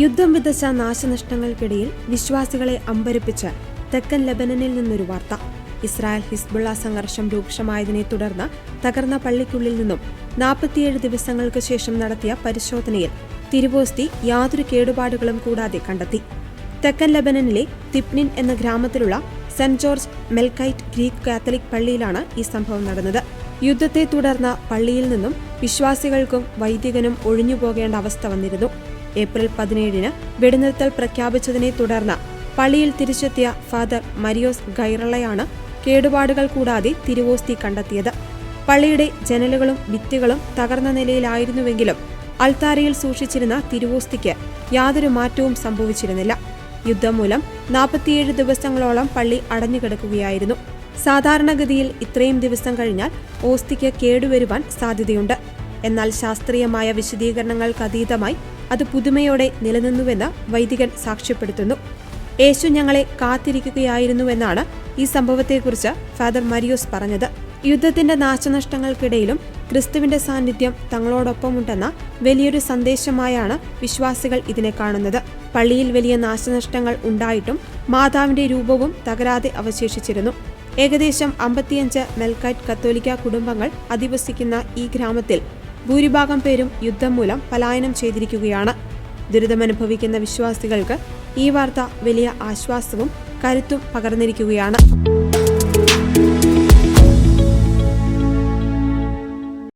യുദ്ധം വിതച്ച നാശനഷ്ടങ്ങൾക്കിടയിൽ വിശ്വാസികളെ അമ്പരപ്പിച്ച തെക്കൻ ലെബനനിൽ നിന്നൊരു വാർത്ത. ഇസ്രായേൽ ഹിസ്ബുള്ള സംഘർഷം രൂക്ഷമായതിനെ തുടർന്ന് തകർന്ന പള്ളിക്കുള്ളിൽ നിന്നും 47 ദിവസങ്ങൾക്ക് ശേഷം നടത്തിയ പരിശോധനയിൽ തിരുവോസ്തി യാതൊരു കേടുപാടുകളും കൂടാതെ കണ്ടെത്തി. തെക്കൻ ലെബനനിലെ തിപ്നിൻ എന്ന ഗ്രാമത്തിലുള്ള Saint George Melkite Greek Catholic പള്ളിയിലാണ് ഈ സംഭവം നടന്നത്. യുദ്ധത്തെ തുടർന്ന് പള്ളിയിൽ നിന്നും വിശ്വാസികൾക്കും വൈദികനും ഒഴിഞ്ഞുപോകേണ്ട അവസ്ഥ വന്നിരുന്നു. ഏപ്രിൽ 17-ന് വെടിനിർത്തൽ പ്രഖ്യാപിച്ചതിനെ തുടർന്ന് പള്ളിയിൽ തിരിച്ചെത്തിയ ഫാദർ മരിയോസ് ഗൈറളയാണ് കേടുപാടുകൾ കൂടാതെ തിരുവോസ്തി കണ്ടെത്തിയത്. പള്ളിയുടെ ജനലുകളും ഭിത്തികളും തകർന്ന നിലയിലായിരുന്നുവെങ്കിലും അൾത്താരയിൽ സൂക്ഷിച്ചിരുന്ന തിരുവോസ്തിക്ക് യാതൊരു മാറ്റവും സംഭവിച്ചിരുന്നില്ല. യുദ്ധം മൂലം 47 ദിവസങ്ങളോളം പള്ളി അടഞ്ഞുകിടക്കുകയായിരുന്നു. സാധാരണഗതിയിൽ ഇത്രയും ദിവസം കഴിഞ്ഞാൽ ഓസ്തിക്ക് കേടുവരുവാൻ സാധ്യതയുണ്ട്. എന്നാൽ ശാസ്ത്രീയമായ വിശദീകരണങ്ങൾക്കതീതമായി അത് പുതുമയോടെ നിലനിന്നുവെന്ന് വൈദികൻ സാക്ഷ്യപ്പെടുത്തുന്നു. യേശു ഞങ്ങളെ കാത്തിരിക്കുകയായിരുന്നുവെന്നാണ് ഈ സംഭവത്തെക്കുറിച്ച് ഫാദർ മരിയോസ് പറഞ്ഞത്. യുദ്ധത്തിന്റെ നാശനഷ്ടങ്ങൾക്കിടയിലും ക്രിസ്തുവിന്റെ സാന്നിധ്യം തങ്ങളോടൊപ്പമുണ്ടെന്ന വലിയൊരു സന്ദേശമായാണ് വിശ്വാസികൾ ഇതിനെ കാണുന്നത്. പള്ളിയിൽ വലിയ നാശനഷ്ടങ്ങൾ ഉണ്ടായിട്ടും മാതാവിന്റെ രൂപവും തകരാതെ അവശേഷിച്ചിരുന്നു. ഏകദേശം 55 മെൽക്കൈറ്റ് കത്തോലിക്ക കുടുംബങ്ങൾ അധിവസിക്കുന്ന ഈ ഗ്രാമത്തിൽ ഭൂരിഭാഗം പേരും യുദ്ധം മൂലം പലായനം ചെയ്തിരിക്കുകയാണ്. ദുരിതമനുഭവിക്കുന്ന വിശ്വാസികൾക്ക് ഈ വാർത്ത വലിയ ആശ്വാസവും കരുത്തും പകർന്നിരിക്കുകയാണ്.